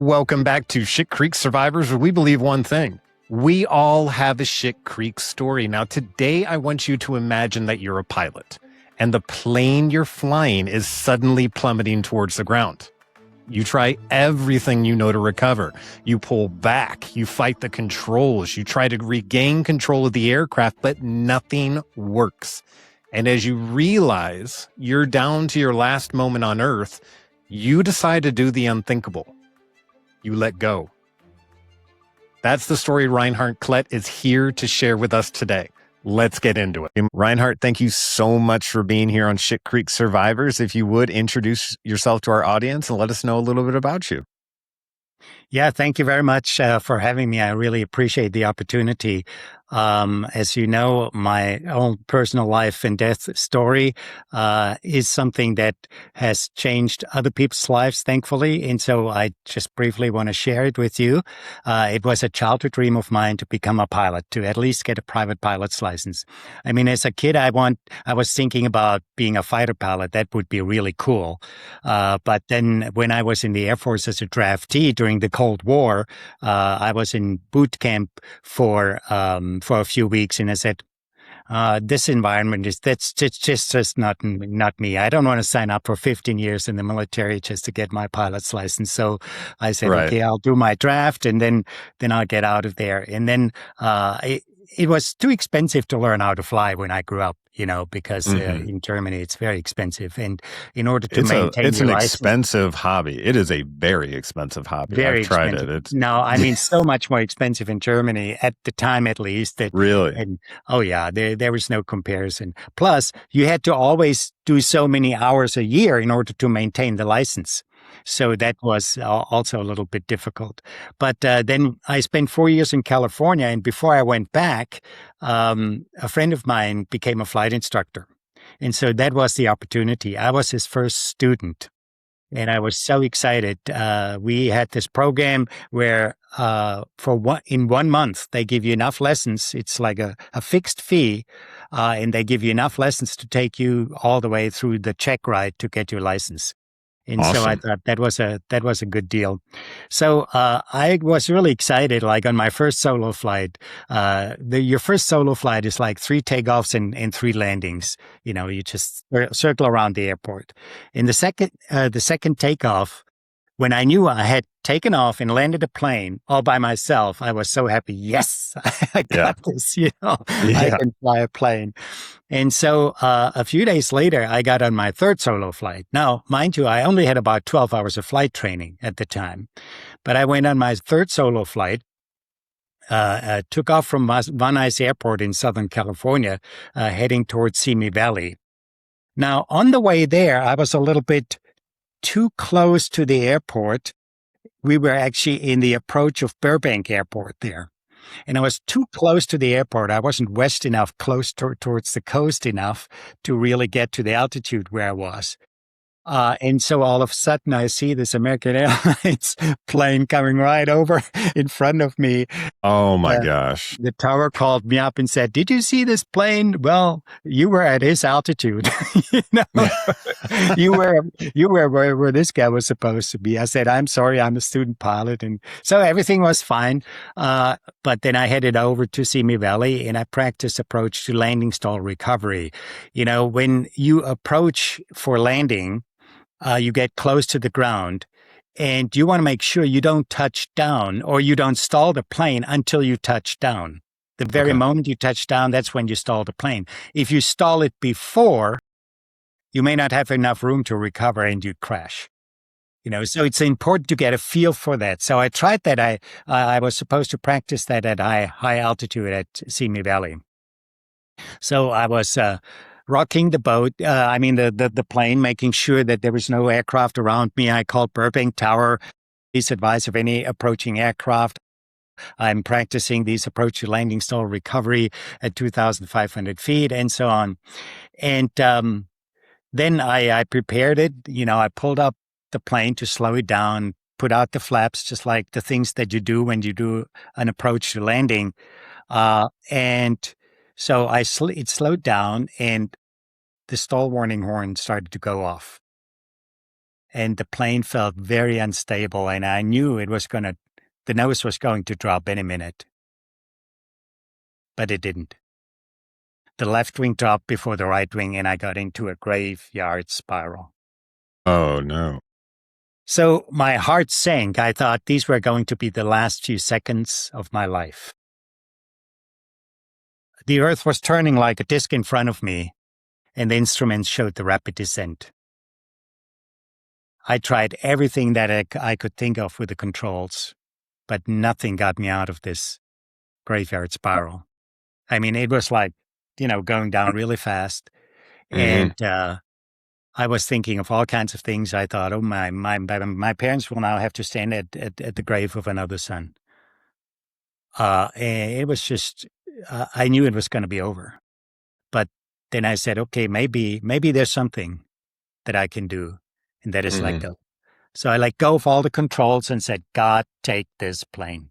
Welcome back to Shit Creek Survivors, where we believe one thing. We all have a Shit Creek story. Now, today I want you to imagine that you're a pilot, and the plane you're flying is suddenly plummeting towards the ground. You try everything you know to recover. You pull back, you fight the controls, you try to regain control of the aircraft, but nothing works. And as you realize you're down to your last moment on Earth, you decide to do the unthinkable. You let go. That's the story Reinhard Klett is here to share with us today. Let's get into it. Reinhard, thank you so much for being here on Shit Creek Survivors. If you would introduce yourself to our audience and let us know a little bit about you. Yeah, thank you very much for having me. I really appreciate the opportunity. As you know, my own personal life and death story is something that has changed other people's lives, thankfully. And so I just briefly want to share it with you. It was a childhood dream of mine to become a pilot, to at least get a private pilot's license. I mean, as a kid, I was thinking about being a fighter pilot. That would be really cool. But then when I was in the Air Force as a draftee during the Cold War, I was in boot camp for a few weeks, and I said, "This environment that's just not me. I don't want to sign up for 15 years in the military just to get my pilot's license." So I said, Right. "Okay, I'll do my draft, and then I'll get out of there." And then it was too expensive to learn how to fly when I grew up, because in Germany it's very expensive, and in order to maintain It's your an license. expensive hobby. It is a very expensive hobby. Very I've tried expensive. it. It's No, I mean, so much more expensive in Germany at the time, at least. really. And oh yeah, there was no comparison. Plus, you had to always do so many hours a year in order to maintain the license. So that was also a little bit difficult. But then I spent 4 years in California, and before I went back, a friend of mine became a flight instructor. And so that was the opportunity. I was his first student. And I was so excited. We had this program where in 1 month, they give you enough lessons. It's like a fixed fee, and they give you enough lessons to take you all the way through the check ride to get your license. And so I Awesome. thought that was a good deal. So I was really excited. Like on my first solo flight, your first solo flight is like 3 takeoffs and 3 landings. You just circle around the airport. In the second takeoff, when I knew I had taken off and landed a plane all by myself, I was so happy. Yes, I got this. I can fly a plane. And so a few days later, I got on my third solo flight. Now, mind you, I only had about 12 hours of flight training at the time. But I went on my third solo flight, took off from Van Nuys Airport in Southern California, heading towards Simi Valley. Now, on the way there, I was a little bit too close to the airport. We were actually in the approach of Burbank Airport there. And I was too close to the airport. I wasn't west enough, close towards the coast enough to really get to the altitude where I was. And so all of a sudden I see this American Airlines plane coming right over in front of me. Oh my gosh. The tower called me up and said, "Did you see this plane? Well, you were at his altitude." You were where this guy was supposed to be. I said, "I'm sorry, I'm a student pilot." And so everything was fine. But then I headed over to Simi Valley and I practiced approach to landing stall recovery. When you approach for landing, you get close to the ground and you want to make sure you don't touch down or you don't stall the plane until you touch down. The very moment you touch down, that's when you stall the plane. If you stall it before, you may not have enough room to recover and you crash. So it's important to get a feel for that. So I tried that. I was supposed to practice that at high altitude at Simi Valley. So I was rocking the boat, the plane, making sure that there was no aircraft around me. I called Burbank Tower, please advise of any approaching aircraft. I'm practicing these approach to landing stall recovery at 2,500 feet and so on. And then I prepared it. I pulled up the plane to slow it down, put out the flaps, just like the things that you do when you do an approach to landing. And so it slowed down and the stall warning horn started to go off. and the plane felt very unstable, and I knew the nose was going to drop any minute. But it didn't. The left wing dropped before the right wing, and I got into a graveyard spiral. Oh, no. So my heart sank. I thought these were going to be the last few seconds of my life. The earth was turning like a disc in front of me, and the instruments showed the rapid descent. I tried everything that I could think of with the controls, but nothing got me out of this graveyard spiral. I mean, it was like, going down really fast. And I was thinking of all kinds of things. I thought, oh, my parents will now have to stand at the grave of another son. And it was just, I knew it was going to be over. But then I said, okay, maybe there's something that I can do, and that is let go. So I let go of all the controls and said, God, take this plane.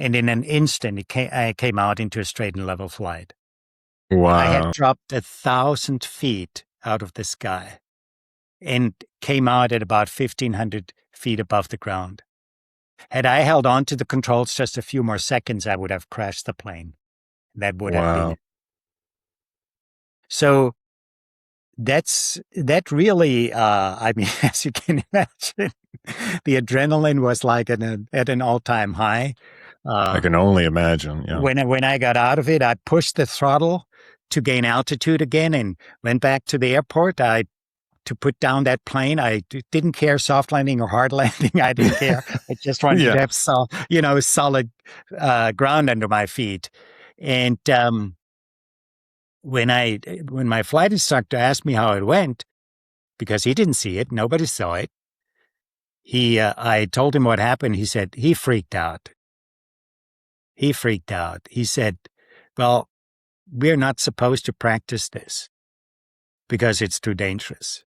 And in an instant, I came out into a straight and level flight. Wow. I had dropped 1,000 feet out of the sky and came out at about 1,500 feet above the ground. Had I held on to the controls just a few more seconds, I would have crashed the plane. That would have been it. So that really, I mean, as you can imagine, the adrenaline was like at an all-time high. I can only imagine. Yeah. When I got out of it, I pushed the throttle to gain altitude again and went back to the airport. To put down that plane. I didn't care soft landing or hard landing. I didn't care. I just wanted to have solid ground under my feet. And when my flight instructor asked me how it went, because he didn't see it, nobody saw it. I told him what happened. He said he freaked out. He freaked out. He said, "Well, we're not supposed to practice this because it's too dangerous.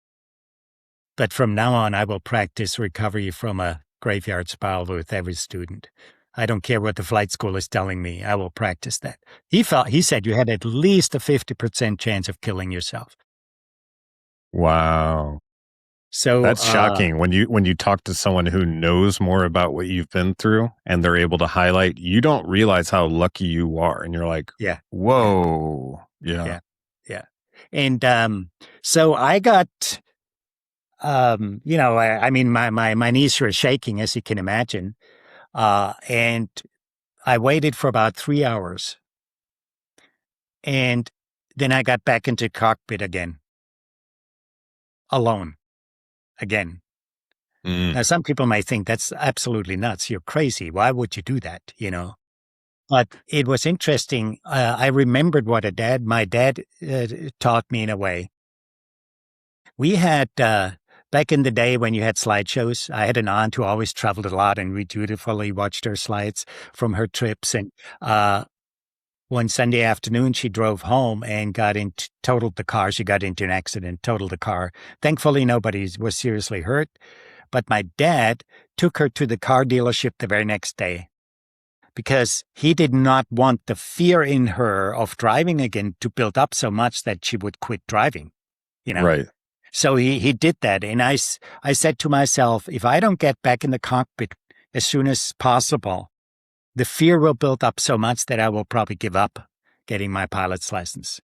But from now on, I will practice recovery from a graveyard spiral with every student. I don't care what the flight school is telling me. I will practice that." He said you had at least a 50% chance of killing yourself. Wow. So that's shocking when you talk to someone who knows more about what you've been through and they're able to highlight, you don't realize how lucky you are. And you're like, yeah, whoa. Yeah. And so I got, I mean, my knees were shaking, as you can imagine. And I waited for about 3 hours. And then I got back into cockpit again. Alone. Again. Now, some people might think that's absolutely nuts. You're crazy. Why would you do that? But it was interesting. I remembered what my dad taught me in a way. We had, back in the day when you had slideshows, I had an aunt who always traveled a lot, and we dutifully watched her slides from her trips. And one Sunday afternoon, she drove home and totaled the car. She got into an accident, totaled the car. Thankfully, nobody was seriously hurt. But my dad took her to the car dealership the very next day because he did not want the fear in her of driving again to build up so much that she would quit driving, Right. So he did that. And I said to myself, if I don't get back in the cockpit as soon as possible, the fear will build up so much that I will probably give up getting my pilot's license.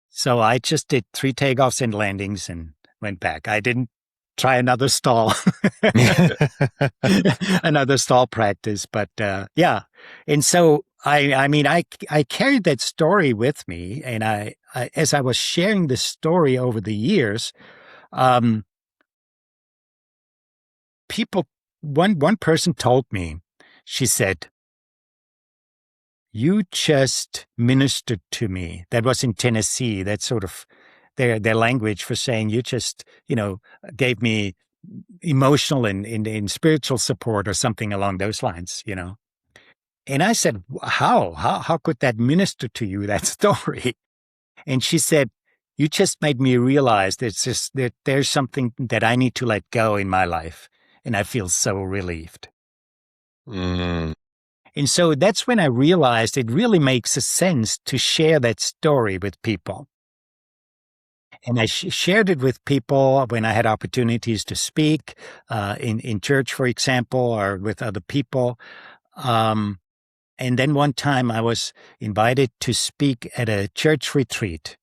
So I just did 3 takeoffs and landings and went back. I didn't try another stall, another stall practice. But yeah. And so, I carried that story with me. And I as I was sharing the story over the years, one person told me, she said, "You just ministered to me." That was in Tennessee. That's sort of their language for saying you just, gave me emotional and spiritual support or something along those lines, And I said, how could that minister to you, that story? And she said, "You just made me realize that there's something that I need to let go in my life. And I feel so relieved." And so that's when I realized it really makes a sense to share that story with people. And I shared it with people when I had opportunities to speak in church, for example, or with other people. And then one time I was invited to speak at a church retreat.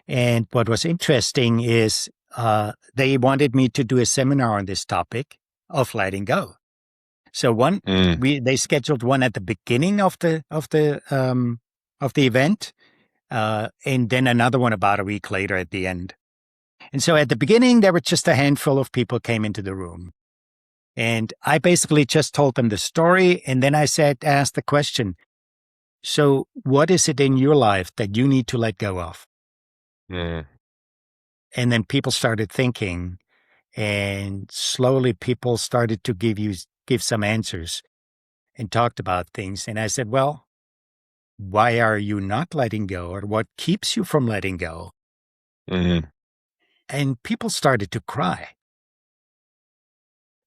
And what was interesting is they wanted me to do a seminar on this topic of letting go. So they scheduled one at the beginning of the event, and then another one about a week later at the end. And so at the beginning, there were just a handful of people came into the room. And I basically just told them the story. And then I asked the question, so what is it in your life that you need to let go of? Mm. And then people started thinking, and slowly people started to give some answers and talked about things. And I said, well, why are you not letting go, or what keeps you from letting go? Mm-hmm. And people started to cry.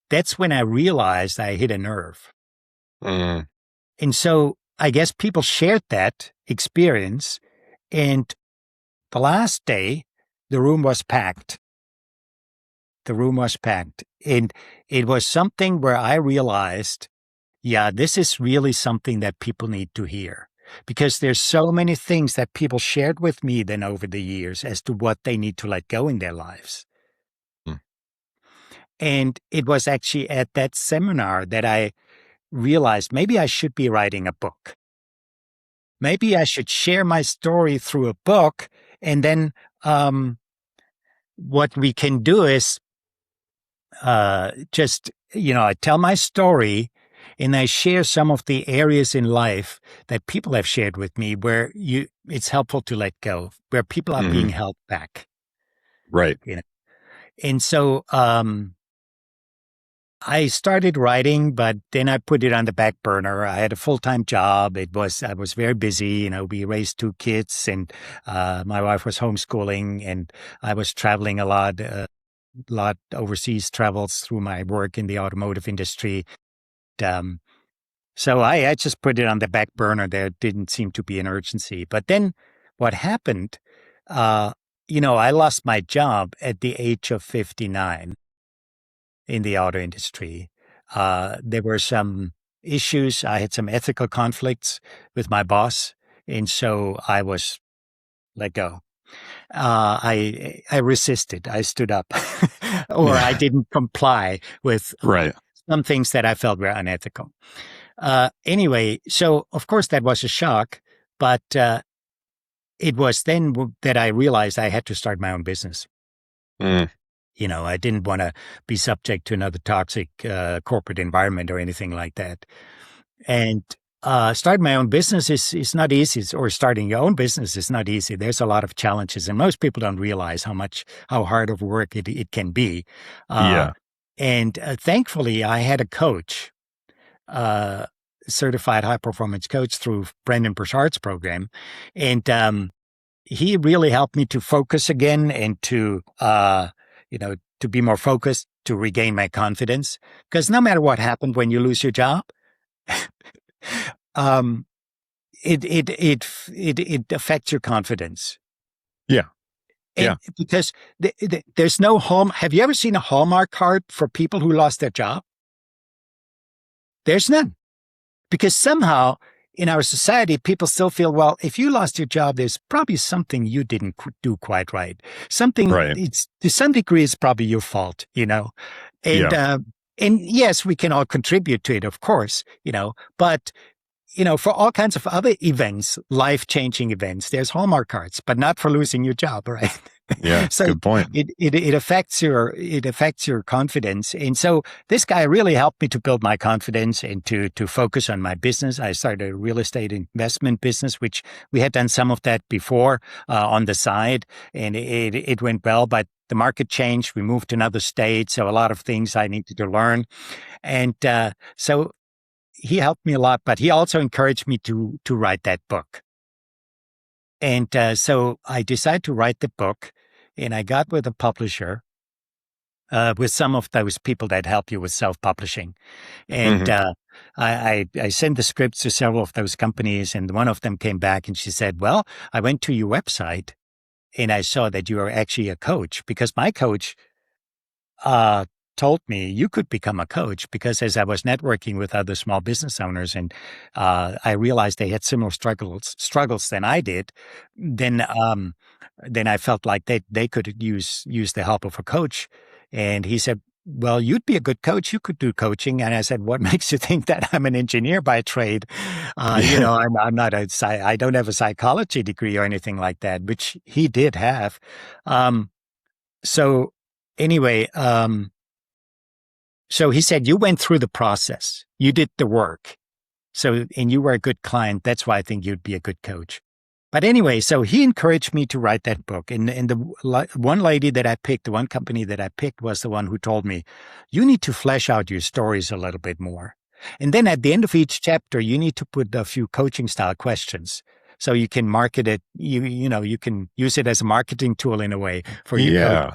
That's when I realized I hit a nerve. Mm. And so I guess people shared that experience. And the last day, the room was packed. The room was packed. And it was something where I realized, yeah, this is really something that people need to hear. Because there's so many things that people shared with me then over the years as to what they need to let go in their lives. Mm. And it was actually at that seminar that I realized maybe I should be writing a book. Maybe I should share my story through a book. And then what we can do is just, I tell my story and I share some of the areas in life that people have shared with me where it's helpful to let go, where people are being held back. Right. And so I started writing, but then I put it on the back burner. I had a full-time job. I was very busy. We raised 2 kids, and my wife was homeschooling, and I was traveling a lot overseas travels through my work in the automotive industry. So I just put it on the back burner. There didn't seem to be an urgency. But then what happened, I lost my job at the age of 59 in the auto industry. There were some issues. I had some ethical conflicts with my boss. And so I was let go. I resisted. I stood up or I didn't comply with some things that I felt were unethical. Anyway, so of course that was a shock, but it was then that I realized I had to start my own business. Mm. I didn't want to be subject to another toxic corporate environment or anything like that. And starting my own business is not easy, or starting your own business is not easy. There's a lot of challenges, and most people don't realize how hard of work it can be. And thankfully, I had a coach, certified high performance coach through Brendon Burchard's program, and he really helped me to focus again and to to be more focused, to regain my confidence. Because no matter what happened when you lose your job, it affects your confidence. Yeah. Because there's no have you ever seen a Hallmark card for people who lost their job? There's none. Because somehow in our society, people still feel, well, if you lost your job, there's probably something you didn't do quite right. It's to some degree, it's probably your fault, And yes, we can all contribute to it, of course, but for all kinds of other events, life-changing events, there's Hallmark cards, but not for losing your job, right? Yeah, so good point. It affects your confidence, and so this guy really helped me to build my confidence and to focus on my business. I started a real estate investment business, which we had done some of that before on the side, and it went well. But the market changed. We moved to another state, so a lot of things I needed to learn, and so he helped me a lot. But he also encouraged me to write that book. And so I decided to write the book, and I got with a publisher, with some of those people that help you with self-publishing. And I sent the scripts to several of those companies, and one of them came back and she said, well, I went to your website, and I saw that you are actually a coach, because my coach uh, told me you could become a coach, because as I was networking with other small business owners, and I realized they had similar struggles than I did, then then I felt like they could use the help of a coach. And he said, "Well, you'd be a good coach. You could do coaching." And I said, "What makes you think that I'm an engineer by trade? Yeah. I'm not I don't have a psychology degree or anything like that," which he did have. Um, so anyway, so he said, "You went through the process. You did the work. So, and you were a good client. That's why I think you'd be a good coach." But anyway, so he encouraged me to write that book. And one lady that I picked, the one company that I picked, was the one who told me, "You need to flesh out your stories a little bit more. And then at the end of each chapter, you need to put a few coaching style questions. So you can market it. You can use it as a marketing tool in a way for your coach,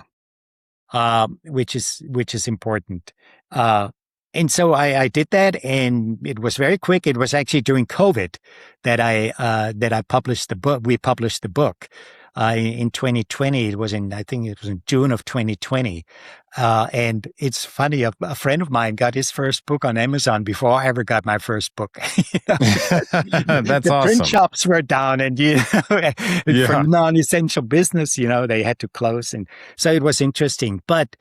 Yeah. which is important." Uh, and so I did that, and it was very quick. It was actually during COVID that I published the book. We published the book in 2020. I think it was in June of 2020. And it's funny, a friend of mine got his first book on Amazon before I ever got my first book. That's The print awesome. shops were down, and for Yeah. non-essential business, they had to close, and so it was interesting. But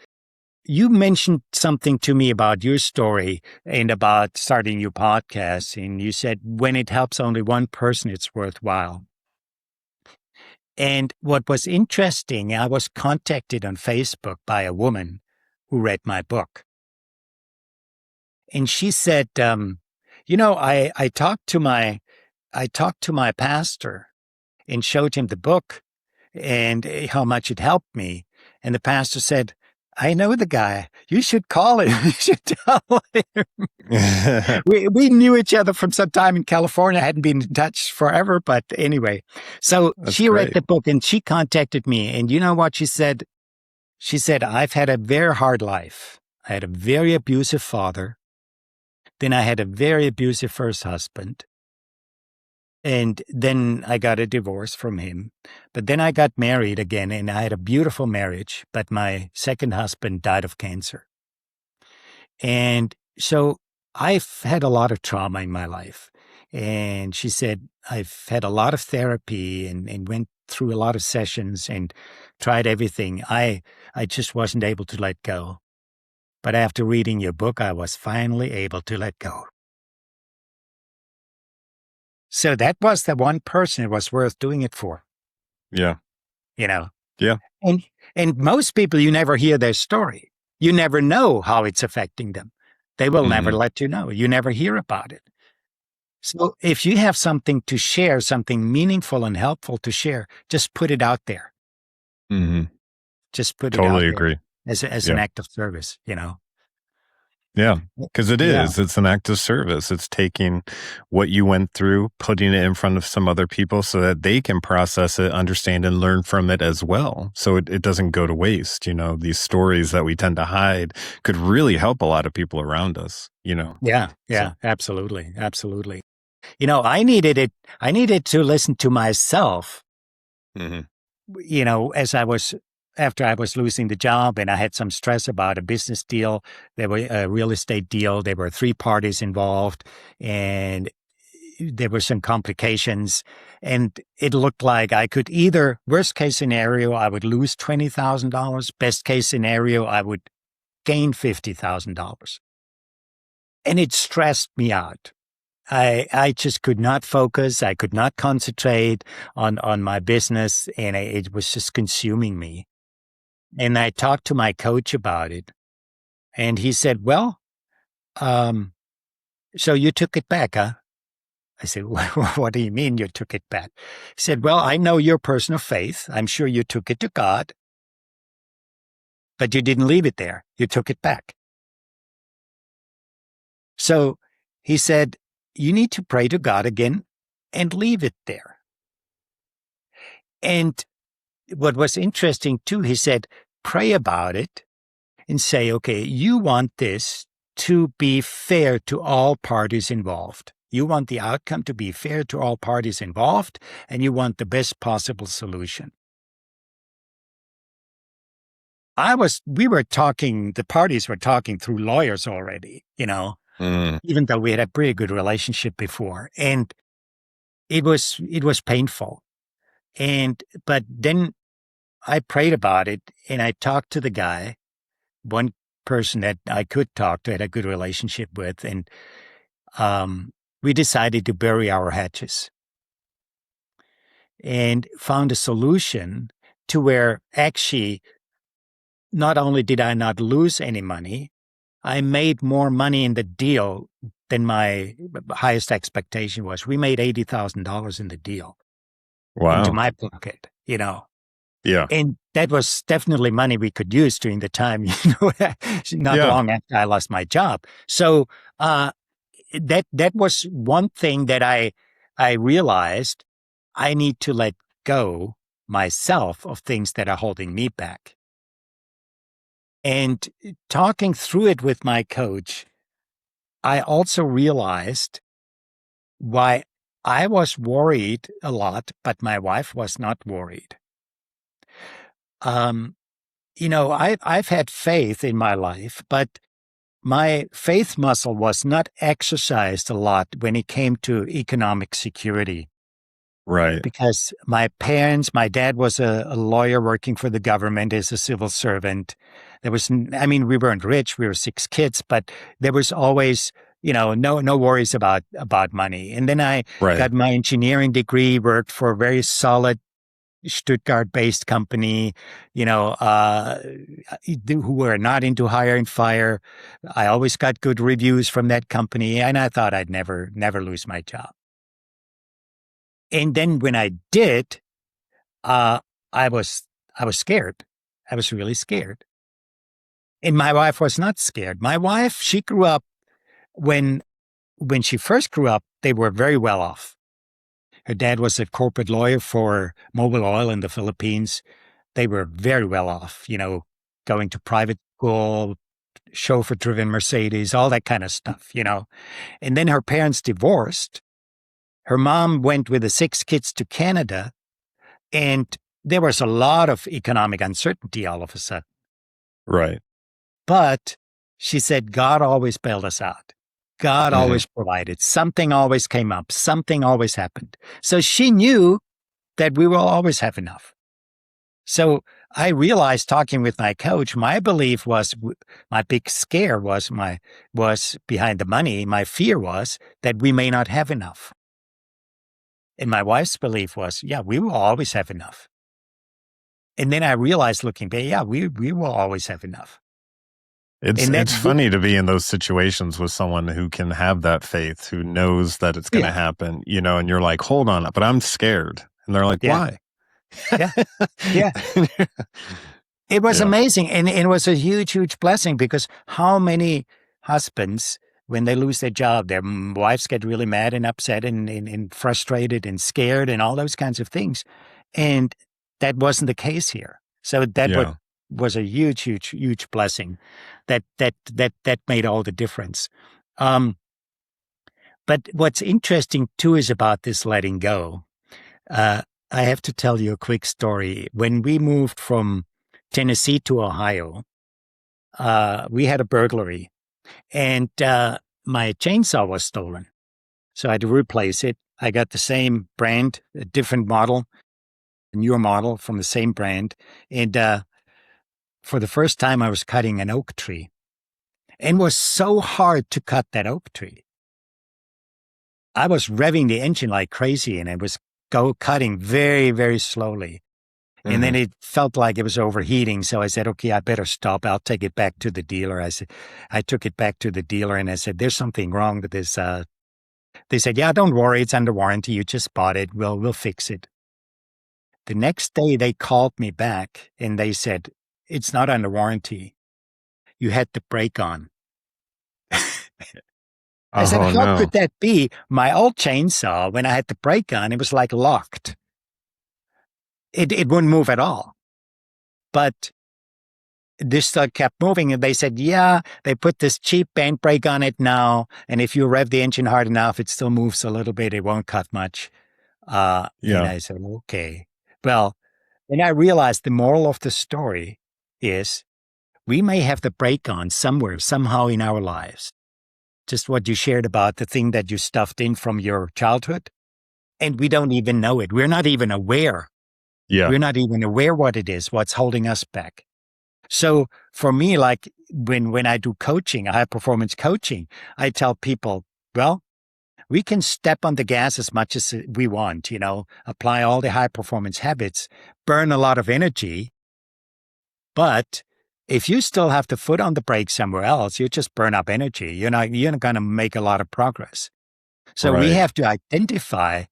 you mentioned something to me about your story and about starting your podcast, and you said when it helps only one person, it's worthwhile. And what was interesting, I was contacted on Facebook by a woman who read my book, and she said, I talked to my pastor and showed him the book and how much it helped me. And the pastor said, "I know the guy. You should call him. You should tell him." We knew each other from some time in California. Hadn't been in touch forever, but anyway. So That's she read great. the book and she contacted me. And you know what she said? She said, "I've had a very hard life. I had a very abusive father. Then I had a very abusive first husband. And then I got a divorce from him. But then I got married again, and I had a beautiful marriage. But my second husband died of cancer. And so I've had a lot of trauma in my life." And she said, "I've had a lot of therapy and went through a lot of sessions and tried everything. I just wasn't able to let go. But after reading your book, I was finally able to let go." So that was the one person it was worth doing it for, Yeah. you know. Yeah. And and most people, you never hear their story. You never know how it's affecting them. They will never Hmm. let you know. You never hear about it. So if you have something to share, something meaningful and helpful to share, just put it out there. Hmm. Just put it out Totally there agree. as an Yeah. act of service. Yeah. Because it Yeah. is. It's an act of service. It's taking what you went through, putting it in front of some other people so that they can process it, understand, and learn from it as well. So it doesn't go to waste. These stories that we tend to hide could really help a lot of people around us. Yeah. So, Yeah. Absolutely. Absolutely. I needed it. I needed to listen to myself, hmm as after I was losing the job and I had some stress about a business deal. There were a real estate deal. There were three parties involved, and there were some complications. And it looked like I could either, worst case scenario, I would lose $20,000. Best case scenario, I would gain $50,000. And it stressed me out. I just could not focus. I could not concentrate on my business, and it was just consuming me. And I talked to my coach about it, and he said, "Well, um, so you took it back, huh?" I said, "What do you mean you took it back?" He said, "Well, I know you're a person of faith. I'm sure you took it to God, but you didn't leave it there. You took it back." So he said, "You need to pray to God again and leave it there." And what was interesting too, he said, "Pray about it and say, okay, you want this to be fair to all parties involved. You want the outcome to be fair to all parties involved, and you want the best possible solution." we were talking, the parties were talking through lawyers already, Mm. even though we had a pretty good relationship before. And it was painful. But then I prayed about it and I talked to the guy, one person that I could talk to, had a good relationship with. And we decided to bury our hatches and found a solution to where actually not only did I not lose any money, I made more money in the deal than my highest expectation was. We made $80,000 in the deal into Wow. my pocket, Yeah. And that was definitely money we could use during the time, not Yeah. long after I lost my job. So that was one thing that I realized I need to let go myself of things that are holding me back. And talking through it with my coach, I also realized why I was worried a lot, but my wife was not worried. I've had faith in my life, but my faith muscle was not exercised a lot when it came to economic security. Right. Because my dad was a lawyer working for the government as a civil servant. We weren't rich. We were 6 kids, but there was always, no worries about money. And then I Right. got my engineering degree, worked for a very solid Stuttgart-based company, who were not into hire and fire. I always got good reviews from that company, and I thought I'd never lose my job. And then when I did, I was scared. I was really scared. And my wife was not scared. My wife, she grew up when she first grew up, they were very well off. Her dad was a corporate lawyer for Mobil Oil in the Philippines. They were very well off, going to private school, chauffeur-driven Mercedes, all that kind of stuff, And then her parents divorced. Her mom went with the 6 kids to Canada, and there was a lot of economic uncertainty all of a sudden. Right. But she said, God always bailed us out. God always provided. Something always came up. Something always happened. So she knew that we will always have enough. So I realized, talking with my coach, my belief was, my big scare was behind the money. My fear was that we may not have enough. And my wife's belief was, yeah, we will always have enough. And then I realized, looking back, yeah, we will always have enough. It's funny to be in those situations with someone who can have that faith, who knows that it's going to happen, and you're like, hold on, but I'm scared. And they're like, why? Yeah. Yeah. It was amazing. And it was a huge, huge blessing, because how many husbands, when they lose their job, their wives get really mad and upset and frustrated and scared and all those kinds of things. And that wasn't the case here. So that was a huge, huge, huge blessing that made all the difference. But what's interesting too is about this letting go. I have to tell you a quick story. When we moved from Tennessee to Ohio, we had a burglary, and my chainsaw was stolen. So I had to replace it. I got the same brand, a different model, a newer model from the same brand. And for the first time, I was cutting an oak tree, and it was so hard to cut that oak tree. I was revving the engine like crazy, and it was cutting very, very slowly. And then it felt like it was overheating. So I said, okay, I better stop. I'll take it back to the dealer. I took it back to the dealer, and I said, there's something wrong with this. They said, yeah, don't worry. It's under warranty. You just bought it. We'll fix it. The next day they called me back and they said, it's not under warranty. You had the brake on. I said, how could that be? My old chainsaw, when I had the brake on, it was like locked. It wouldn't move at all. But this stuff kept moving, and they said, yeah, they put this cheap band brake on it now, and if you rev the engine hard enough, it still moves a little bit. It won't cut much. And I said, okay. Well, then I realized the moral of the story is we may have the brake on somewhere, somehow in our lives. Just what you shared about the thing that you stuffed in from your childhood. And we don't even know it. We're not even aware. Yeah. We're not even aware what it is, what's holding us back. So for me, like when I do coaching, high performance coaching, I tell people, well, we can step on the gas as much as we want, apply all the high performance habits, burn a lot of energy. But if you still have the foot on the brake somewhere else, you just burn up energy. You're not going to make a lot of progress. So we Right. have to identify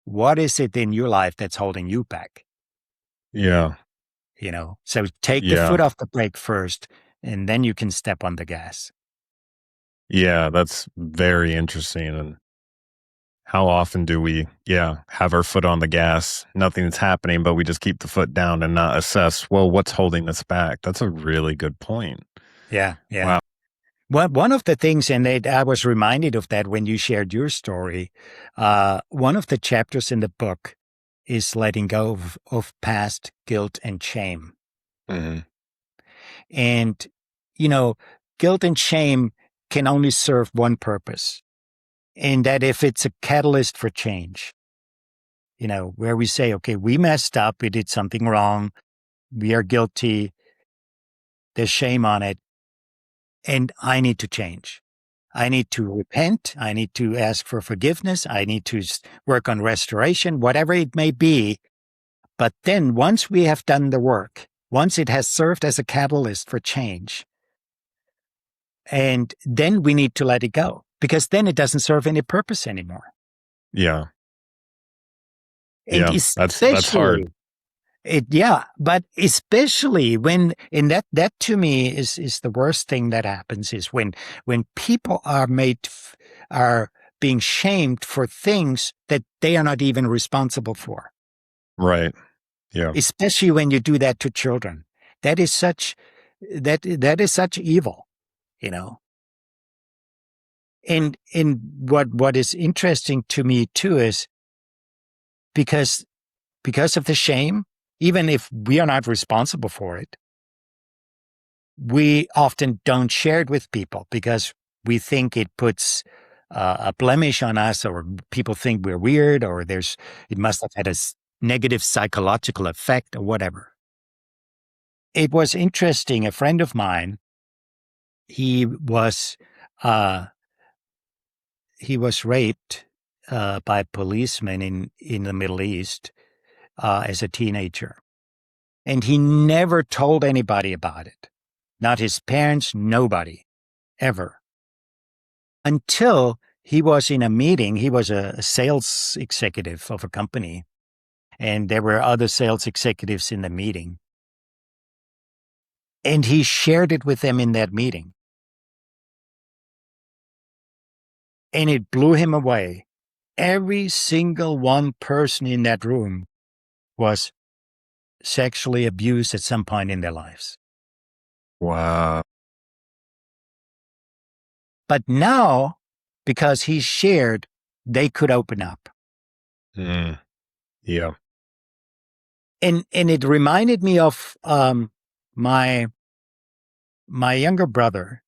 what is it in your life that's holding you back. Yeah. So take the foot off the brake first, and then you can step on the gas. Yeah, that's very interesting. And how often do we, have our foot on the gas? Nothing's happening, but we just keep the foot down and not assess, well, what's holding us back? That's a really good point. Yeah, yeah. Wow. Well, one of the things, and I was reminded of that when you shared your story, one of the chapters in the book is letting go of past guilt and shame. Hmm. And, guilt and shame can only serve one purpose. And that if it's a catalyst for change, where we say, okay, we messed up, we did something wrong, we are guilty, there's shame on it, and I need to change. I need to repent. I need to ask for forgiveness. I need to work on restoration, whatever it may be. But then once we have done the work, once it has served as a catalyst for change, and then we need to let it go because then it doesn't serve any purpose anymore. Yeah. And That's hard. But especially when, and that to me is the worst thing that happens is when people are are being shamed for things that they are not even responsible for. Right. Yeah. Especially when you do that to children. That is such evil, And what is interesting to me too is because of the shame, even if we are not responsible for it, we often don't share it with people because we think it puts a blemish on us, or people think we're weird, or it must have had a negative psychological effect or whatever. It was interesting. A friend of mine, he was raped by policemen in the Middle East as a teenager. And he never told anybody about it. Not his parents, nobody, ever. Until he was in a meeting. He was a sales executive of a company, and there were other sales executives in the meeting. And he shared it with them in that meeting. And it blew him away. Every single one person in that room was sexually abused at some point in their lives. Wow. But now, because he shared, they could open up. Mm. Yeah. And it reminded me of my younger brother.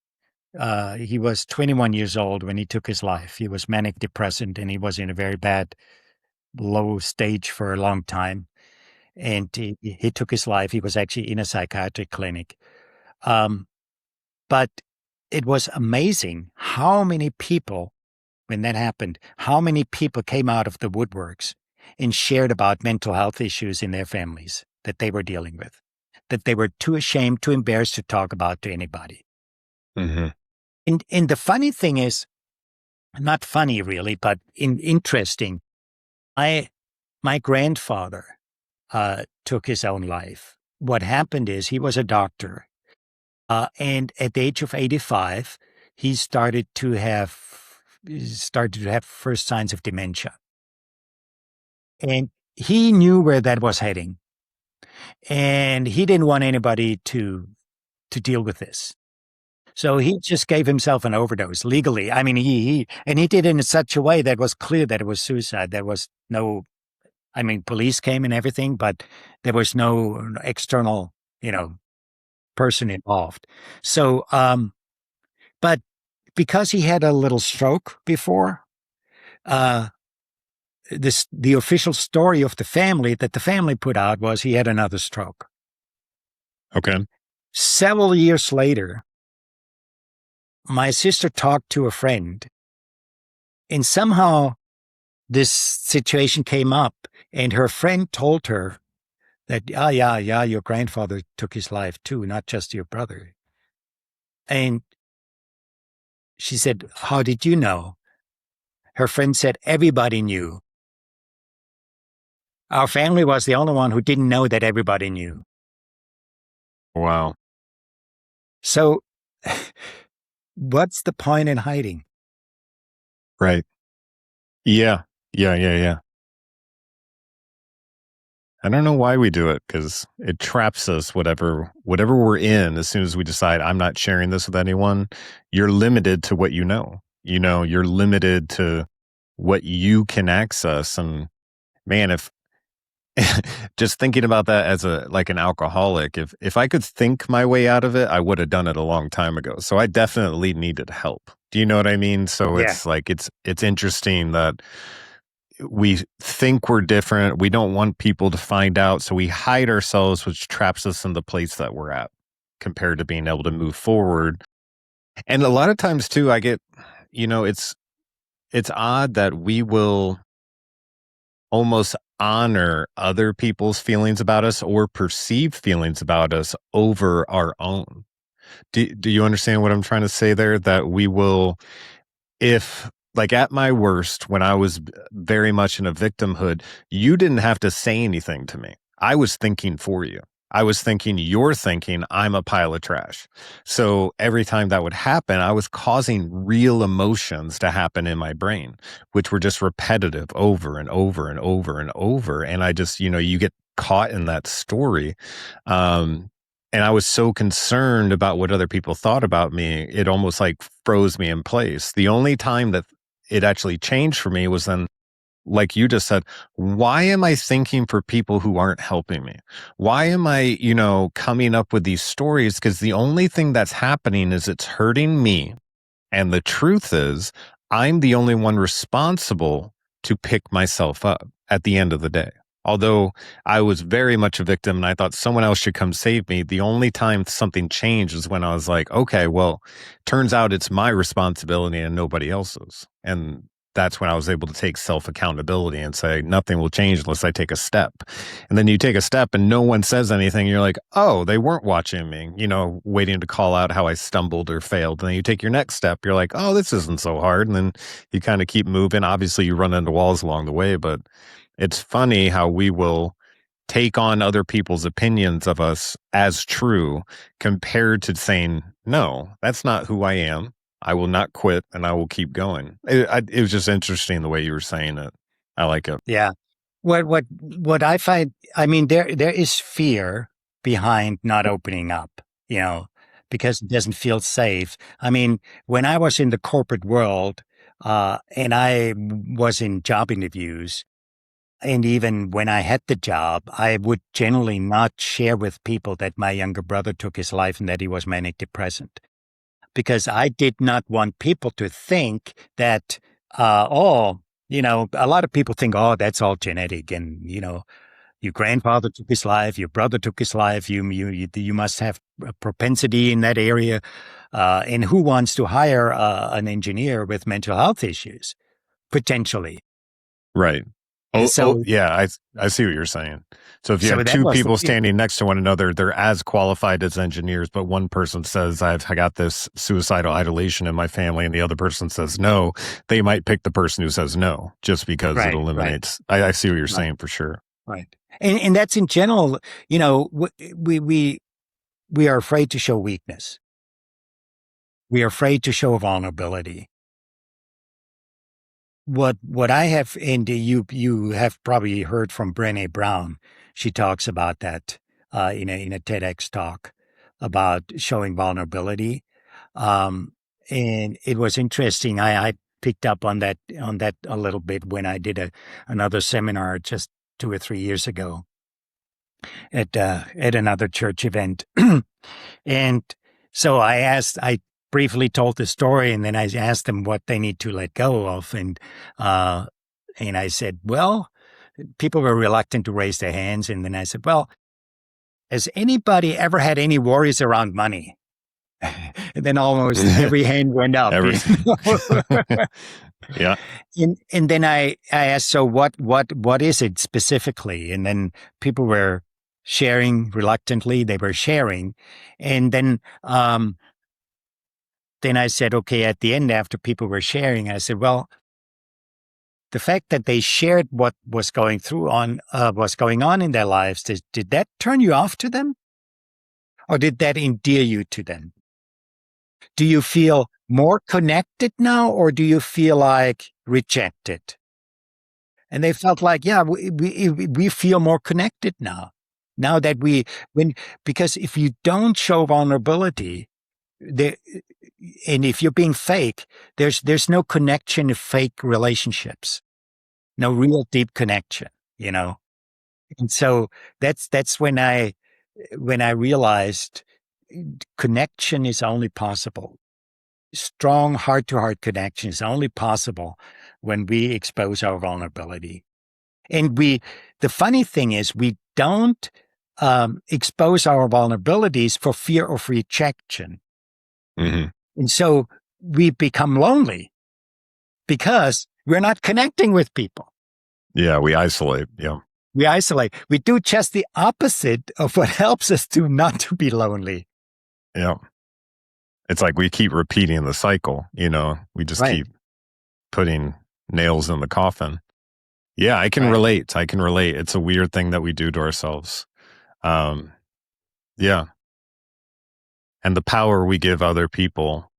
He was 21 years old when he took his life. He was manic depressant, and he was in a very bad, low stage for a long time. And he took his life. He was actually in a psychiatric clinic. But it was amazing how many people, when that happened, how many people came out of the woodworks and shared about mental health issues in their families that they were dealing with, that they were too ashamed, too embarrassed to talk about to anybody. Mm-hmm. And the funny thing is, not funny really, but interesting. My grandfather took his own life. What happened is he was a doctor, and at the age of 85, he started to have first signs of dementia, and he knew where that was heading, and he didn't want anybody to deal with this. So he just gave himself an overdose legally. I mean, he did it in such a way that was clear that it was suicide. There was no, police came and everything, but there was no external, person involved. So, but because he had a little stroke before, uh, the official story of the family that the family put out was he had another stroke. Okay. Several years later, my sister talked to a friend, and somehow this situation came up, and her friend told her that, yeah, your grandfather took his life too, not just your brother. And she said, how did you know? Her friend said, everybody knew. Our family was the only one who didn't know that everybody knew. Wow. So what's the point in hiding? Right. Yeah. Yeah. I don't know why we do it, because it traps us, whatever we're in. As soon as we decide I'm not sharing this with anyone, you're limited to what you know. You're limited to what you can access. And man, if just thinking about that as an alcoholic, if I could think my way out of it, I would have done it a long time ago. So I definitely needed help. Do you know what I mean? So Yeah. it's like it's interesting that we think we're different. We don't want people to find out, so we hide ourselves, which traps us in the place that we're at compared to being able to move forward. And a lot of times too, I get, it's odd that we will almost honor other people's feelings about us or perceived feelings about us over our own. Do you understand what I'm trying to say there? That we will, if like at my worst, when I was very much in a victimhood, you didn't have to say anything to me. I was thinking for you. I was thinking, you're thinking I'm a pile of trash. So every time that would happen, I was causing real emotions to happen in my brain, which were just repetitive over and over and over and over. And I just, you get caught in that story. And I was so concerned about what other people thought about me, it almost like froze me in place. The only time that it actually changed for me was then, like you just said, why am I thinking for people who aren't helping me? Why am I, coming up with these stories? Because the only thing that's happening is it's hurting me. And the truth is, I'm the only one responsible to pick myself up at the end of the day. Although I was very much a victim and I thought someone else should come save me, the only time something changed is when I was like, okay, well, turns out it's my responsibility and nobody else's. And that's when I was able to take self accountability and say, nothing will change unless I take a step. And then you take a step and no one says anything. You're like, oh, they weren't watching me, waiting to call out how I stumbled or failed. And then you take your next step. You're like, oh, this isn't so hard. And then you kind of keep moving. Obviously, you run into walls along the way, but it's funny how we will take on other people's opinions of us as true compared to saying, no, that's not who I am. I will not quit and I will keep going. It was just interesting the way you were saying it. I like it. Yeah. What I find, I mean, there is fear behind not opening up, because it doesn't feel safe. I mean, when I was in the corporate world, and I was in job interviews, and even when I had the job, I would generally not share with people that my younger brother took his life and that he was manic depressant, because I did not want people to think that, a lot of people think, oh, that's all genetic. And, your grandfather took his life, your brother took his life, you must have a propensity in that area. And who wants to hire an engineer with mental health issues, potentially? Right. Yeah, I see what you're saying. So if you So have that two was the people fear. standing next to one another, they're as qualified as engineers, but one person says, I got this suicidal ideation in my family, and the other person says no, they might pick the person who says no, just because it Right, eliminates. I see what you're right, saying for sure. right. And that's in general, we are afraid to show weakness. We are afraid to show vulnerability. What I have, and you have probably heard from Brené Brown. She talks about that in a TEDx talk about showing vulnerability. Um, and it was interesting. I picked up on that a little bit when I did another seminar just 2 or 3 years ago. at another church event. And so I briefly told the story, and then I asked them what they need to let go of. And I said, well, people were reluctant to raise their hands. And then I said, well, has anybody ever had any worries around money? And then almost every hand went up. Yeah. And then I asked, so what is it specifically? And then people were sharing reluctantly. They were sharing. And then I said, okay, at the end, after people were sharing, I said, well, the fact that they shared what was going on in their lives, did that turn you off to them? Or did that endear you to them? Do you feel more connected now, or do you feel like rejected? And they felt like, yeah, we feel more connected now. Now that because if you don't show vulnerability, and if you're being fake, there's no connection to fake relationships, no real deep connection, you know? And so that's when I realized connection is only possible. Strong heart-to-heart connection is only possible when we expose our vulnerability. And the funny thing is, we don't expose our vulnerabilities for fear of rejection. Mm-hmm. And so we become lonely because we're not connecting with people. Yeah, we isolate. Yeah. We isolate. We do just the opposite of what helps us to not to be lonely. Yeah. It's like we keep repeating the cycle, we just keep putting nails in the coffin. Yeah, I can relate. It's a weird thing that we do to ourselves. Yeah. And the power we give other people,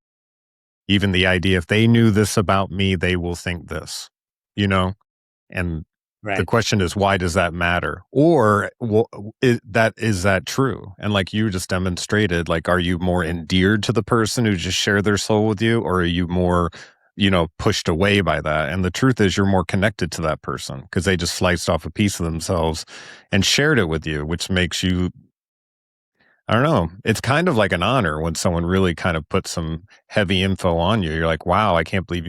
even the idea, if they knew this about me, they will think this, and the question is, why does that matter? Or is that true? And like you just demonstrated, like, are you more endeared to the person who just shared their soul with you? Or are you more, pushed away by that? And the truth is you're more connected to that person because they just sliced off a piece of themselves and shared it with you, which makes you, I don't know. It's kind of like an honor when someone really kind of puts some heavy info on you. You're like, wow, I can't believe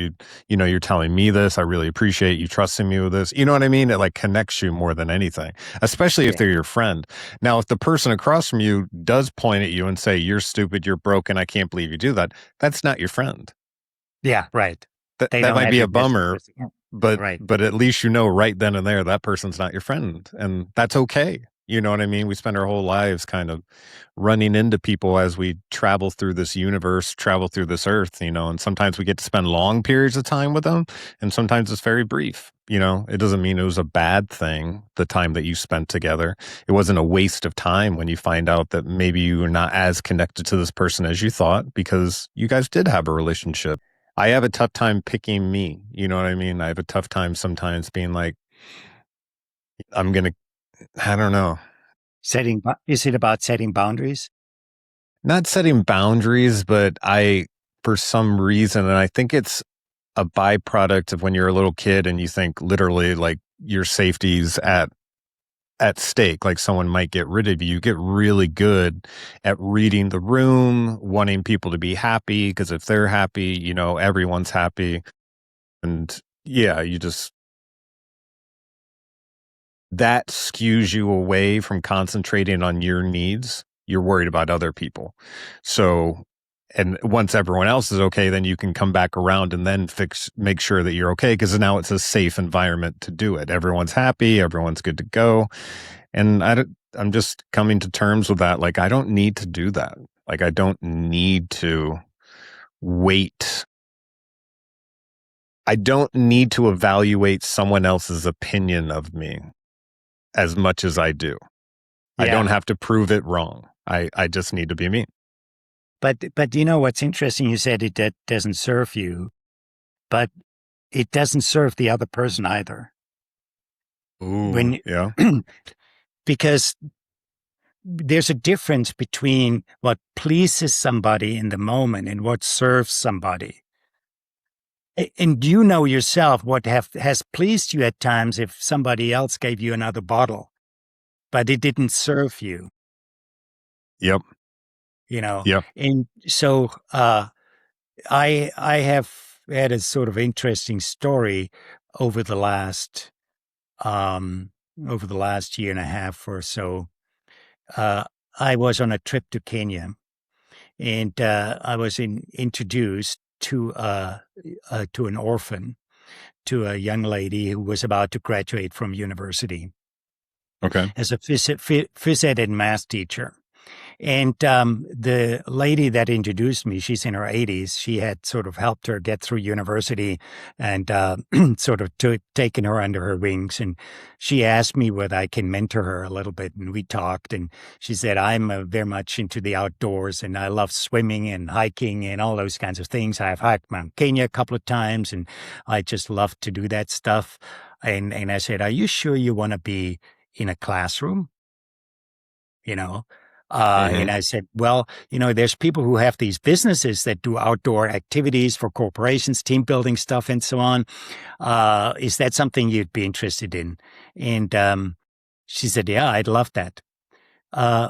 you're telling me this. I really appreciate you trusting me with this. You know what I mean? It like connects you more than anything, especially if they're your friend. Now, if the person across from you does point at you and say, you're stupid, you're broken, I can't believe you do that, that's not your friend. Yeah, right. That might be a bummer, but at least right then and there, that person's not your friend. And that's okay. You know what I mean? We spend our whole lives kind of running into people as we travel through this universe, travel through this earth, and sometimes we get to spend long periods of time with them, and sometimes it's very brief. It doesn't mean it was a bad thing, the time that you spent together. It wasn't a waste of time when you find out that maybe you were not as connected to this person as you thought because you guys did have a relationship. I have a tough time picking me. You know what I mean? I have a tough time sometimes being like, I don't know. Is it about setting boundaries? Not setting boundaries, but for some reason, and I think it's a byproduct of when you're a little kid and you think literally like your safety's at stake, like someone might get rid of you. You get really good at reading the room, wanting people to be happy, because if they're happy, everyone's happy. And yeah, that skews you away from concentrating on your needs. You're worried about other people. So, and once everyone else is okay, then you can come back around and then make sure that you're okay, because now it's a safe environment to do it. Everyone's happy, everyone's good to go. And I'm just coming to terms with that. Like, I don't need to do that. Like, I don't need to wait. I don't need to evaluate someone else's opinion of me as much as I do. Yeah. I don't have to prove it wrong. I just need to be me. But what's interesting? You said that doesn't serve you, but it doesn't serve the other person either. Ooh, yeah. Because there's a difference between what pleases somebody in the moment and what serves somebody. And you know yourself what has pleased you at times if somebody else gave you another bottle. but it didn't serve you, Yep. you know. Yep. And so I have had a sort of interesting story over the last um, over the last year and a half or so. Uh, I was on a trip to Kenya, and I was introduced to an orphan, to a young lady who was about to graduate from university Okay. as a phys ed and math teacher. And the lady that introduced me, she's in her 80s. She had sort of helped her get through university and sort of taken her under her wings. And she asked me whether I can mentor her a little bit. And we talked. And she said, I'm very much into the outdoors and I love swimming and hiking and all those kinds of things. I've hiked Mount Kenya a couple of times and I just love to do that stuff. And I said, are you sure you want to be in a classroom? You know? And I said, well, there's people who have these businesses that do outdoor activities for corporations, team building stuff, and so on. Is that something you'd be interested in? And she said, yeah, I'd love that.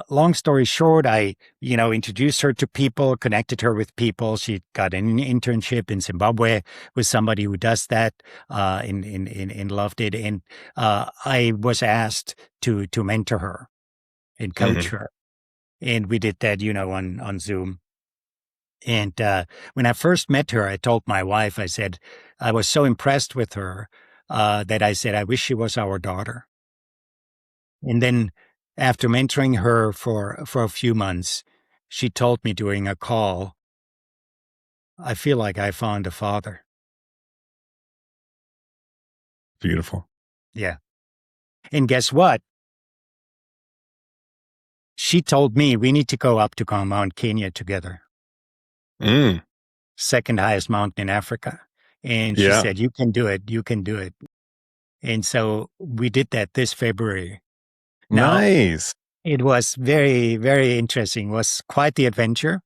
Long story short, I, introduced her to people, connected her with people. She got an internship in Zimbabwe with somebody who does that, and loved it. And I was asked to mentor her and coach her. And we did that, on Zoom. And when I first met her, I told my wife, I said, I was so impressed with her that I said, I wish she was our daughter. And then after mentoring her for a few months, she told me during a call, I feel like I found a father. Beautiful. Yeah. And guess what? She told me we need to go up to Mount Kenya together. Second highest mountain in Africa. And she said, you can do it. You can do it. And so we did that this February. Now, Nice. it was very, very interesting. It was quite the adventure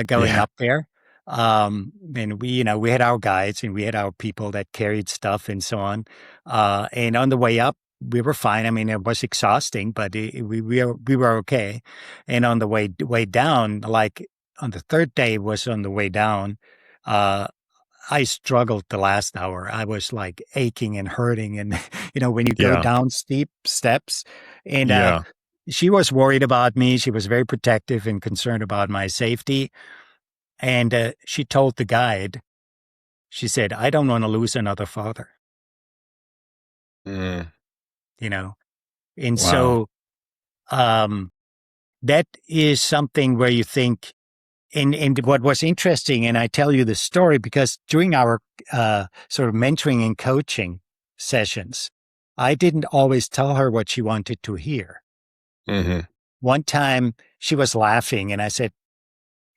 going up there. And we had our guides and we had our people that carried stuff and so on. And on the way up, we were fine. I mean, it was exhausting, but we were okay. And on the way down, like on the third day was on the way down, I struggled the last hour. I was like aching and hurting. And, when you go down steep steps and she was worried about me. She was very protective and concerned about my safety. And she told the guide, she said, I don't want to lose another father. And so that is something where you think, and what was interesting, and I tell you the story because during our sort of mentoring and coaching sessions, I didn't always tell her what she wanted to hear. One time she was laughing and I said,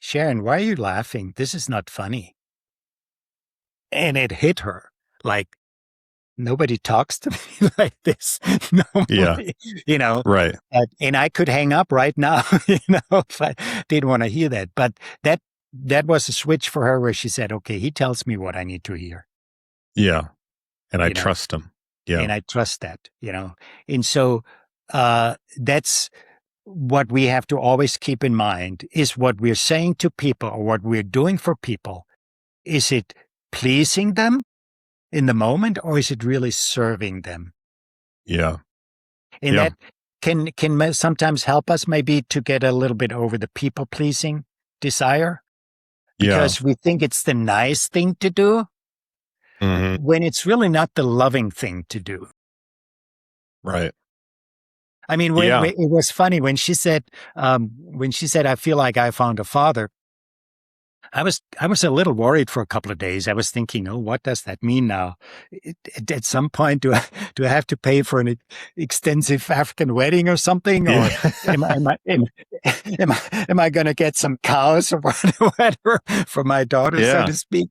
Sharon, why are you laughing? This is not funny. And it hit her like, nobody talks to me like this. Normally, Right. And I could hang up right now, if I didn't want to hear that. But that was a switch for her where she said, okay, he tells me what I need to hear. Yeah. And I trust him. Yeah. And I trust that, And so that's what we have to always keep in mind is what we're saying to people or what we're doing for people. Is it pleasing them in the moment, or is it really serving them? Yeah. And that can sometimes help us maybe to get a little bit over the people-pleasing desire because we think it's the nice thing to do when it's really not the loving thing to do. Right. I mean, it was funny when she said, I feel like I found a father. I was a little worried for a couple of days. I was thinking, oh, what does that mean now? At some point, do I have to pay for an extensive African wedding or something? Or am I going to get some cows or whatever for my daughter, so to speak?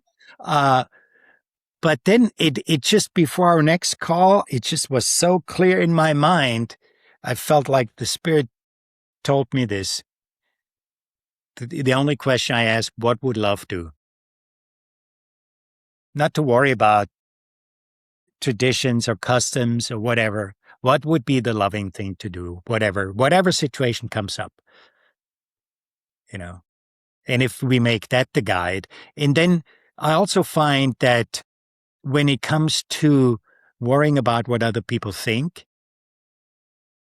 But then it just before our next call, it just was so clear in my mind. I felt like the Spirit told me this. The only question I asked, what would love do? Not to worry about traditions or customs or whatever. What would be the loving thing to do? Whatever situation comes up, you know. And if we make that the guide, and then I also find that when it comes to worrying about what other people think,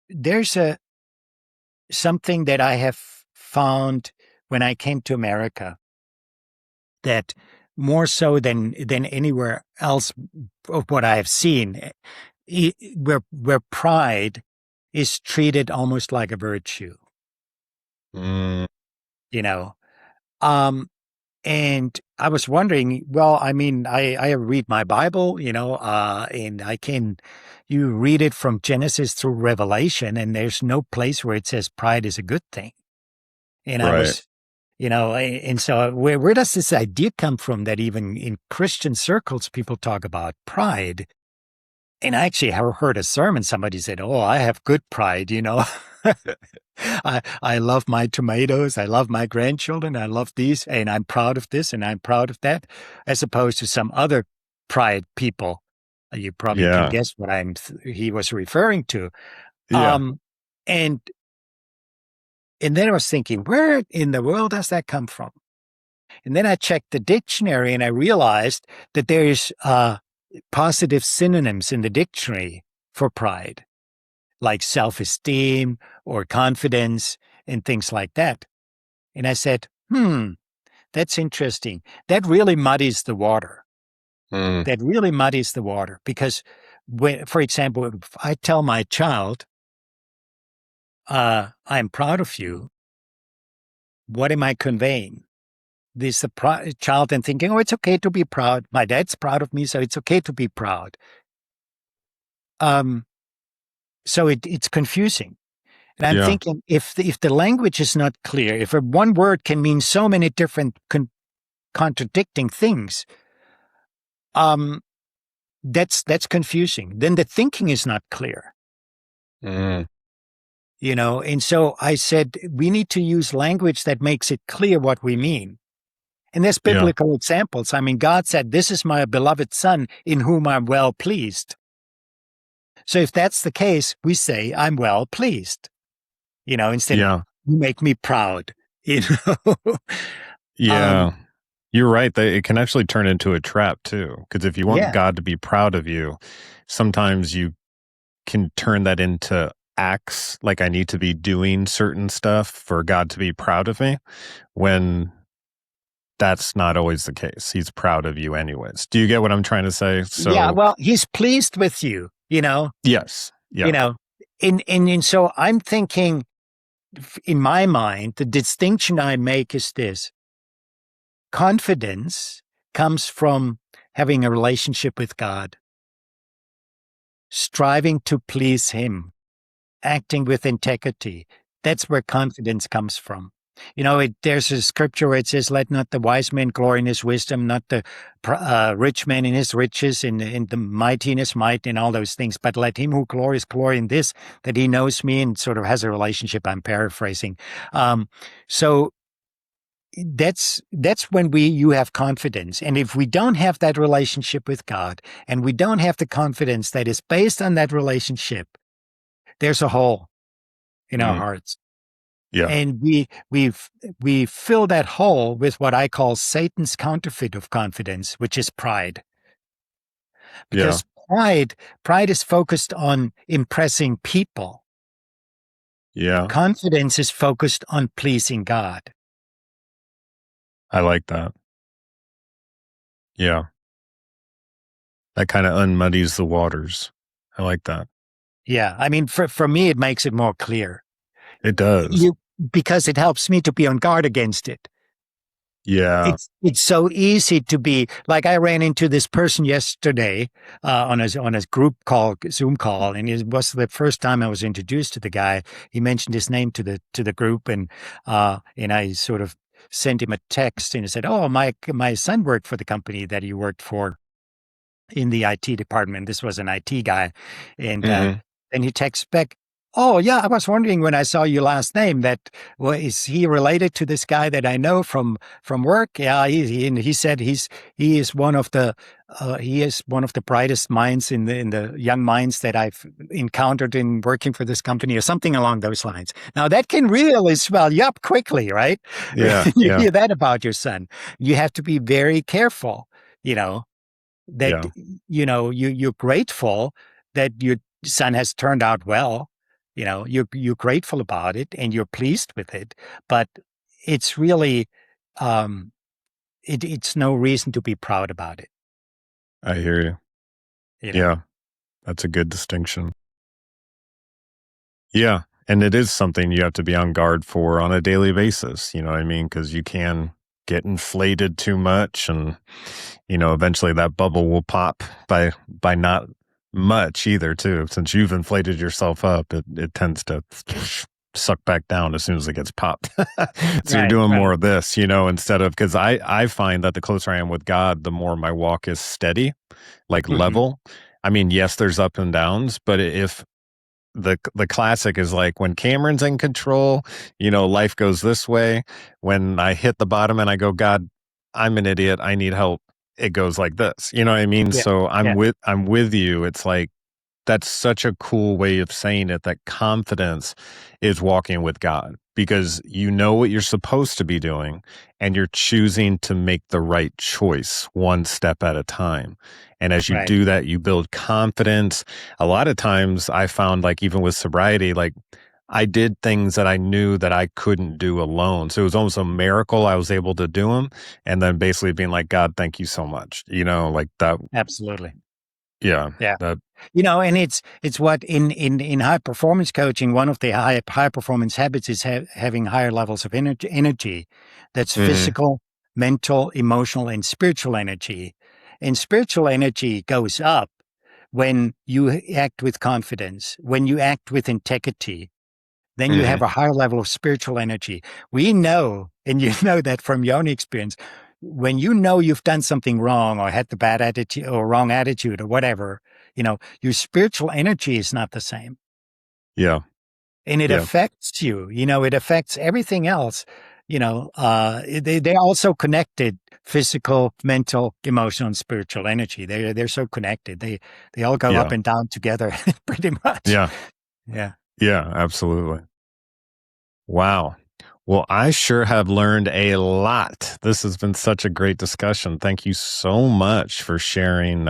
there's something that I have found when I came to America that more so than anywhere else of what I have seen, where pride is treated almost like a virtue, Mm, you know. And I was wondering, well, I mean, I read my Bible, and you read it from Genesis through Revelation, and there's no place where it says pride is a good thing. And I right. was, and so where does this idea come from that even in Christian circles, people talk about pride? And I actually heard a sermon, somebody said, "Oh, I have good pride, I love my tomatoes, I love my grandchildren, I love these, and I'm proud of this, and I'm proud of that," as opposed to some other pride people. You probably can Yeah. guess what he was referring to. Yeah. Um, and and then I was thinking, where in the world does that come from? And then I checked the dictionary, and I realized that there is positive synonyms in the dictionary for pride, like self-esteem or confidence and things like that. And I said, that's interesting. That really muddies the water. Mm, That really muddies the water because for example, if I tell my child, I'm proud of you, what am I conveying? This the child and thinking, oh, it's okay to be proud. My dad's proud of me, so it's okay to be proud. So it's confusing. And I'm yeah. thinking if the language is not clear, if one word can mean so many different contradicting things, that's confusing. Then the thinking is not clear, Mm, And so I said we need to use language that makes it clear what we mean. And there's yeah. biblical examples. I mean, God said, "This is my beloved Son, in whom I'm well pleased." So if that's the case, we say, "I'm well pleased," instead of Yeah. "You make me proud." You know. um, Yeah. You're right. It can actually turn into a trap too. Because if you want yeah. God to be proud of you, sometimes you can turn that into acts, like I need to be doing certain stuff for God to be proud of me, when that's not always the case. He's proud of you anyways. Do you get what I'm trying to say? Yeah, So, well, he's pleased with you, yes. you Yeah. know. And so I'm thinking in my mind, the distinction I make is this: confidence comes from having a relationship with God, striving to please Him, acting with integrity. That's where confidence comes from. There's a scripture where it says, "Let not the wise man glory in his wisdom, not the rich man in his riches, in the mighty in his might, and all those things. But let him who glories glory in this, that he knows me and sort of has a relationship." I'm paraphrasing. So that's when you have confidence. And if we don't have that relationship with God, and we don't have the confidence that is based on that relationship, there's a hole in our Mm, hearts. yeah. And we fill that hole with what I call Satan's counterfeit of confidence, which is pride. Yeah. Because pride is focused on impressing people. Yeah. Confidence is focused on pleasing God. I like that. Yeah. That kind of unmuddies the waters. I like that. Yeah, I mean, for me, it makes it more clear. It does. Because it helps me to be on guard against it. Yeah. It's so easy to be like, I ran into this person yesterday on a group call, Zoom call, and it was the first time I was introduced to the guy. He mentioned his name to the group, and I sort of sent him a text, and he said, "Oh, my son worked for the company that he worked for in the IT department." This was an IT guy, and Hmm. then he texts back, Oh, yeah. I was wondering when I saw your last name that, well, is he related to this guy that I know from work? Yeah, and he said he is one of the brightest minds in the young minds that I've encountered in working for this company, or something along those lines. Now that can really swell you up quickly, right? Yeah, You yeah, hear that about your son. You have to be very careful, you know, that yeah. you're grateful that your son has turned out well. You're grateful about it and you're pleased with it, but it's really um it's no reason to be proud about it, I hear you. you know. Yeah, that's a good distinction. Yeah, and it is something you have to be on guard for on a daily basis, you know what I mean? Because you can get inflated too much and, eventually that bubble will pop by not much either too. Since you've inflated yourself up, it tends to suck back down as soon as it gets popped. So you're Right, doing right. more of this, instead of because I find that the closer I am with God, the more my walk is steady, like Hmm. level. I mean, yes, there's up and downs, but if the classic is like when Cameron's in control, life goes this way. When I hit the bottom and I go, God, I'm an idiot. I need help. It goes like this. You know what I mean? Yeah, So yeah. I'm with you. It's like that's such a cool way of saying it, that confidence is walking with God because you know what you're supposed to be doing and you're choosing to make the right choice one step at a time. And as you Right. do that, you build confidence. A lot of times I found, like, even with sobriety, like, I did things that I knew that I couldn't do alone. So it was almost a miracle I was able to do them. And then basically being like, God, thank you so much. Like that. Absolutely. Yeah. Yeah. That. And it's what in high performance coaching, one of the high performance habits is having higher levels of energy. That's Mhm. physical, mental, emotional, and spiritual energy. And spiritual energy goes up when you act with confidence, when you act with integrity. Then you have Mhm. a higher level of spiritual energy. We know, and you know that from your own experience, when you know you've done something wrong or had the bad attitude or wrong attitude or whatever, your spiritual energy is not the same. Yeah. And it Yeah. affects you, it affects everything else. They're also connected: physical, mental, emotional, and spiritual energy. They're so connected. They all go up Yeah. and down together pretty much. Yeah. Yeah. Yeah, absolutely. Wow. Well, I sure have learned a lot. This has been such a great discussion. Thank you so much for sharing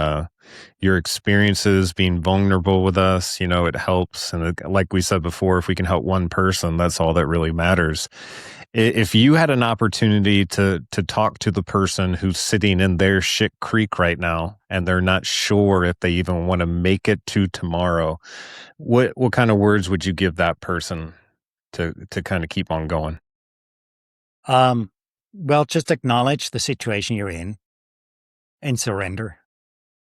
your experiences, being vulnerable with us. It helps. And like we said before, if we can help one person, that's all that really matters. If you had an opportunity to talk to the person who's sitting in their shit creek right now and they're not sure if they even want to make it to tomorrow, what kind of words would you give that person to kind of keep on going? Um, well, just acknowledge the situation you're in and surrender.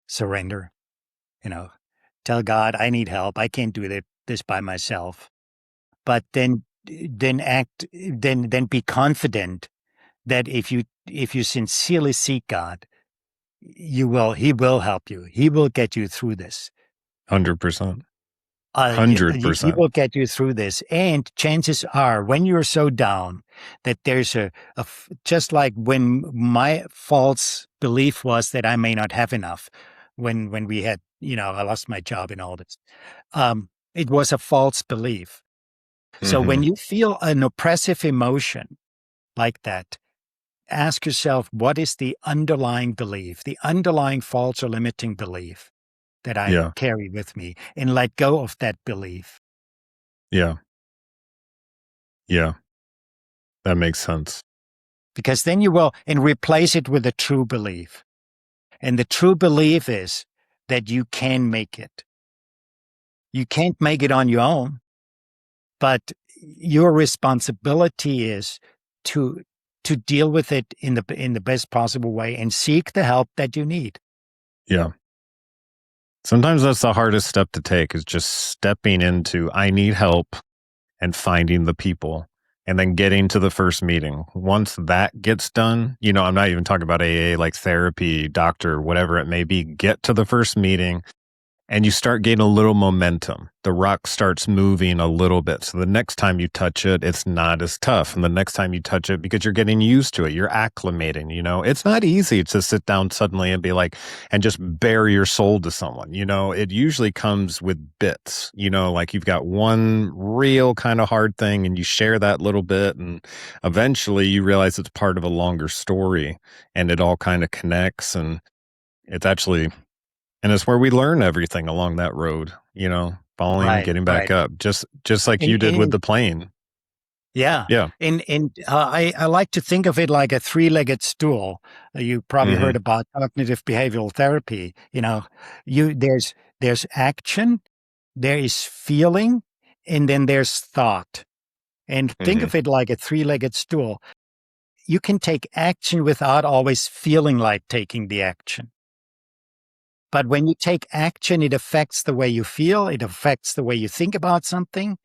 Surrender. You know, Tell God, I need help. I can't do this by myself. But then act. Then be confident that if you sincerely seek God, He will help you. He will get you through this. 100%. He 100%. will get you through this. And chances are, when you're so down, that there's just like when my false belief was that I may not have enough, when we had, I lost my job and all this. It was a false belief. So when Mhm. you feel an oppressive emotion like that, ask yourself, what is the underlying belief, the underlying false or limiting belief that I Yeah. carry with me, and let go of that belief. Yeah. Yeah. That makes sense. Because then you will, and replace it with a true belief. And the true belief is that you can make it. You can't make it on your own, but your responsibility is to to deal with it in the best possible way and seek the help that you need. Yeah. Sometimes that's the hardest step to take, is just stepping into, I need help, and finding the people and then getting to the first meeting. Once that gets done, I'm not even talking about AA, like therapy, doctor, whatever it may be, get to the first meeting and you start getting a little momentum. The rock starts moving a little bit. So the next time you touch it, it's not as tough. And the next time you touch it, because you're getting used to it, you're acclimating, it's not easy to sit down suddenly and be like, and just bare your soul to someone, it usually comes with bits, like you've got one real kind of hard thing and you share that little bit. And eventually you realize it's part of a longer story and it all kind of connects. And it's actually, and it's where we learn everything along that road, falling, Right, getting back right. up, just like And you did with and the plane. yeah, Yeah. I like to think of it like a three-legged stool. You probably Hmm. heard about cognitive behavioral therapy. There's action, there is feeling, and then there's thought. And think Hmm. of it like a three-legged stool. You can take action without always feeling like taking the action. But when you take action, it affects the way you feel, it affects the way you think about something.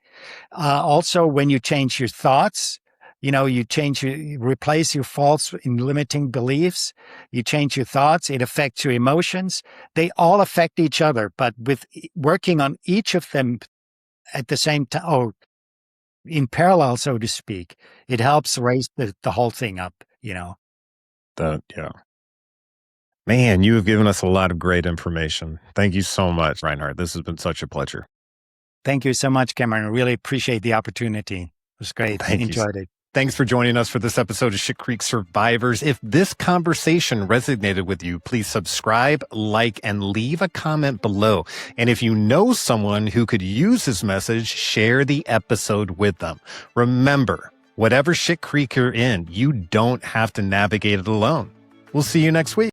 Also, when you change your thoughts, you replace your false and limiting beliefs, you change your thoughts, it affects your emotions. They all affect each other, but with working on each of them at the same time, or in parallel, so to speak, it helps raise the whole thing up. Yeah. Man, you have given us a lot of great information. Thank you so much, Reinhard. This has been such a pleasure. Thank you so much, Cameron. I really appreciate the opportunity. It was great. Thank you. Enjoyed it. Thanks for joining us for this episode of Shit Creek Survivors. If this conversation resonated with you, please subscribe, like, and leave a comment below. And if you know someone who could use this message, share the episode with them. Remember, whatever shit creek you're in, you don't have to navigate it alone. We'll see you next week.